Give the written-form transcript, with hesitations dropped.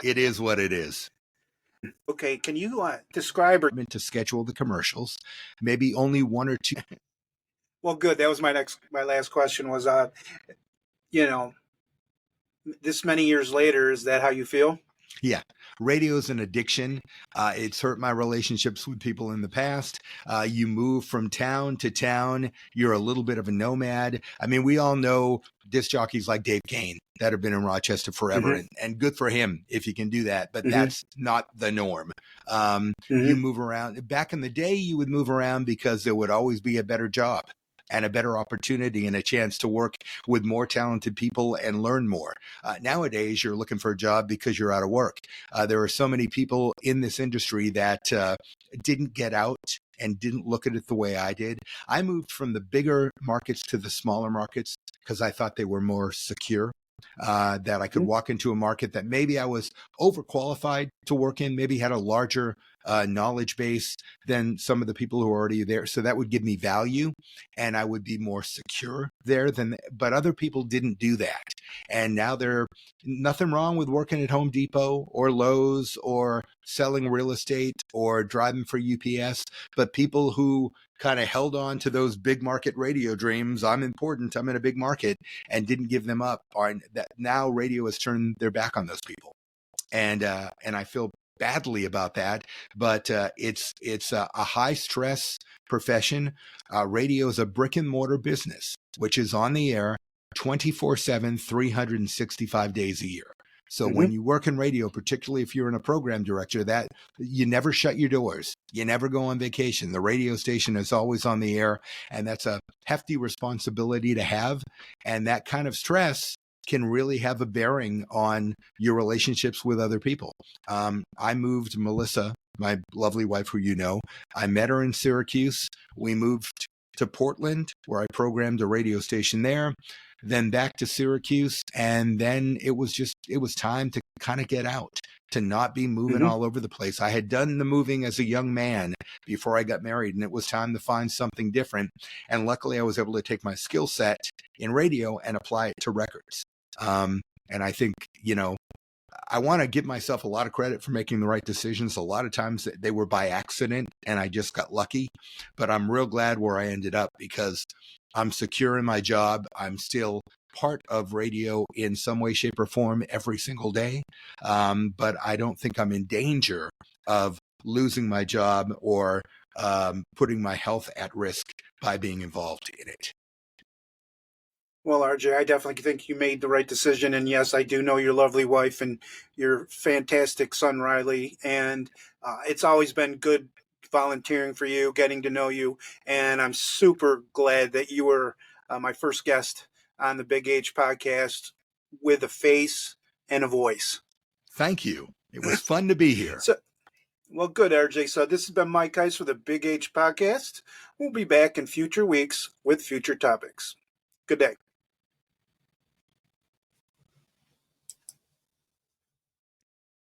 It is what it is. Okay, can you describe or To schedule the commercials, maybe only one or two. well, good. That was my last question was, you know, this many years later, is that how you feel? Yeah, radio is an addiction. It's hurt my relationships with people in the past. You move from town to town. You're a little bit of a nomad. I mean, we all know disc jockeys like Dave Kane that have been in Rochester forever, Mm-hmm. and good for him if he can do that. But Mm-hmm. that's not the norm. You Mm-hmm. move around. Back in the day, you would move around because there would always be a better job and a better opportunity and a chance to work with more talented people and learn more. Nowadays, you're looking for a job because you're out of work. There are so many people in this industry that didn't get out and didn't look at it the way I did. I moved from the bigger markets to the smaller markets because I thought they were more secure. That I could walk into a market that maybe I was overqualified to work in, maybe had a larger knowledge base than some of the people who are already there. So that would give me value and I would be more secure there but other people didn't do that. And now there's nothing wrong with working at Home Depot or Lowe's or selling real estate or driving for UPS, but people who kind of held on to those big market radio dreams. I'm important. I'm in a big market, and didn't give them up. Are that now radio has turned their back on those people, and I feel badly about that. But it's a high stress profession. Radio is a brick and mortar business, which is on the air 24/7, 365 days a year. So when you work in radio, particularly if you're in a program director, that you never shut your doors. You never go on vacation. The radio station is always on the air, and that's a hefty responsibility to have. And that kind of stress can really have a bearing on your relationships with other people. I moved Melissa, my lovely wife, who you know. I met her in Syracuse. We moved to Portland, where I programmed a radio station there, then back to Syracuse. And then it was time to kind of get out, to not be moving all over the place. I had done the moving as a young man before I got married, and it was time to find something different. And luckily, I was able to take my skill set in radio and apply it to records. And I think, I want to give myself a lot of credit for making the right decisions. A lot of times they were by accident and I just got lucky, but I'm real glad where I ended up because I'm secure in my job. I'm still part of radio in some way, shape, or form every single day. But I don't think I'm in danger of losing my job or putting my health at risk by being involved in it. Well, RJ, I definitely think you made the right decision. And yes, I do know your lovely wife and your fantastic son, Riley. And it's always been good volunteering for you, getting to know you. And I'm super glad that you were my first guest on the Big H podcast with a face and a voice. Thank you. It was fun to be here. Well, good, RJ. So this has been Mike Heiss for the Big H podcast. We'll be back in future weeks with future topics. Good day.